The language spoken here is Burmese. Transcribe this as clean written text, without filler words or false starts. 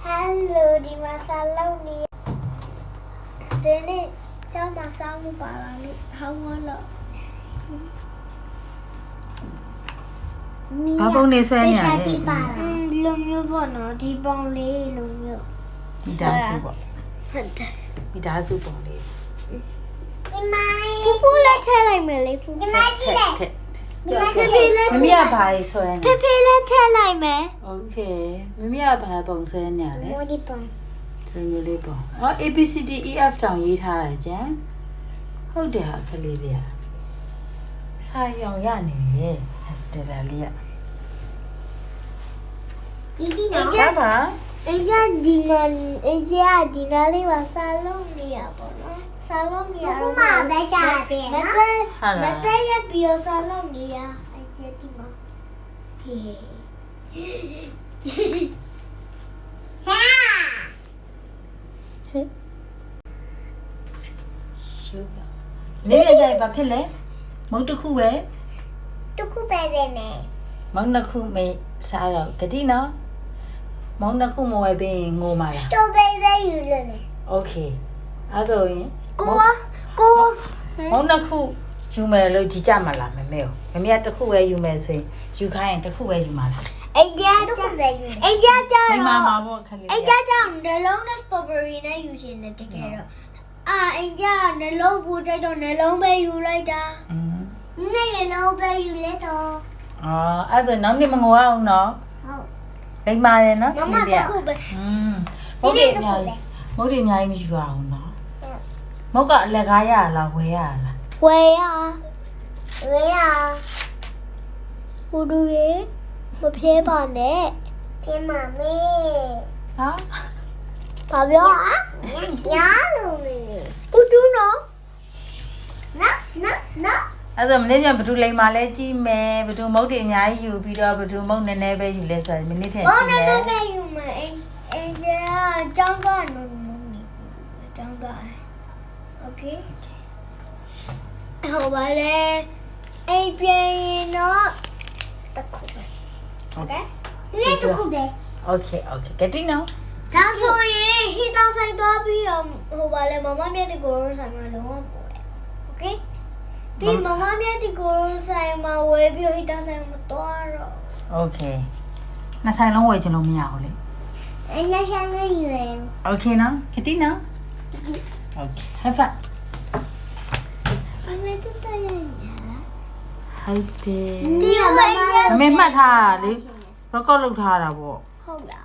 Hello, di masalah ni. Dene, jauh masalah parah ni. Hawa lah. ဘာပုံနေဆွဲနေရလဲ လုံမျိုးပေါ့နော်ဒီပုံလေးလုံမျိုး မိသားစုပေါ့ ဟုတ်တယ် မိသားစုပုံလေး ဒီမိုင်းဖူဖူလေးထည့်လိုက်မယ်လေဖူဒီမိုင်းကြည့်လိုက် မမီးကဘာရေးဆွဲနေ ဖေဖေလေးထည့်လိုက်မယ် โอเคမမီးကဘာပုံဆွဲနေရလဲ မိုးဒီပုံ ဒီလိုလေးပုံအော် ABCD EF တောင်ရေးထားတယ်ကျန်ဟုတ်တယ်ဟာကလေးလေးอ่ะစာရောင်ရနေရဲ့ Estella လေးอ่ะ ဒီဒီ ဘာ နော် ဘာ အကြဒီမန်အကြဒီနာလေးပါစာလုံးနေရပေါ့နော်စာလုံးနေရတော့မပဲရှာတယ်နော်မတဲ့ရပြီးတော့စာလုံးနေရအကြဒီမှာဟေးဟာ ရှုပ်ပါနေရကြဘာဖြစ်လဲမုတ်တစ်ခုပဲ တခုပဲပဲနဲ့ မောင်နှစ်ခုမေးစားတော့တတိနော်မောင်နှစ်ခုမဝယ်ပြီးငိုမှာလား စတိုဘယ်ရီယူလို့မယ် โอเคအဲ့ဆိုရင် ကို မောင်နှစ်ခုယူမယ်လို့ကြီးကြမှာလားမမေကိုမမေကတစ်ခုပဲယူမယ်ဆိုရင်ယူခိုင်းရင်တစ်ခုပဲယူမှာလား အကြတခုပဲယူအကြကြ ဒီမှာ တော့ မှာပေါ့ခလေး အကြကြနှလုံးနဲ့စတိုဘယ်ရီနဲ့ယူရှင်တယ်တကယ်တော့အကြနှလုံးပူကြိုက်တော့နှလုံးပဲယူလိုက်တာနဲ့နှလုံးပဲယူလိုက်တော့ အော်အဲ့ဆိုနောက်နေ့မငိုအောင်နော် ဟုတ် လိမ္မာတယ်နော် မမတခုပဲ မုတ်တယ်အများကြီးမုတ်တယ်အများကြီးမယူရအောင်နော်မုတ်ကအလက်ကားရလားဝယ်ရလား ဝေးရဟူดูရေမပြေးပါနဲ့ပြေးမှာမေ ဟာ ဘာပြောညာလို့မေဟူดูနော်နော် အဲ့ဆိုမနေ့ကဘယ်သူလိမ္မာလဲကြည့်မယ်ဘယ်သူမုတ်တယ်အများကြီးယူပြီးတော့ဘယ်သူမုတ်နည်းနည်းပဲယူလဲဆိုရင်မနေ့ထက်ကြ ဘော ည့် န မယ် နဲ့ယူမယ်အကျကျောင်းတော့နုံနေကျောင်းတော့โอเคဟောပါလေအိမ်ပြန်တော့တခုပဲโอเคဒီတခုပဲ โอเคကတိနော် ဒါဆိုရင်ဟီတာဆိုင်သွားပြီးတော့ဟိုပါလေမမမြတ်ဒီကိုရိုဆိုင်မှာလုံးဝပို့တယ်โอเคပြီးမမမြတ်ဒီကိုရိုဆိုင်မှာဝယ်ပြီးဟီတာဆိုင်မှာသွားတော့ โอเคနှစ်ဆိုင်လုံးဝယ်ချင်လို့မရဘူးလေ အညာဆိုင်ကယူရယ် โอเคနော်ကတိနော်โอเค have fun အမေတူတရညာ ဟုတ်တယ် ဒီမမ မမေမှတ်ထားတာလေ record လုပ်ထားတာပေါ့ ဟုတ်လား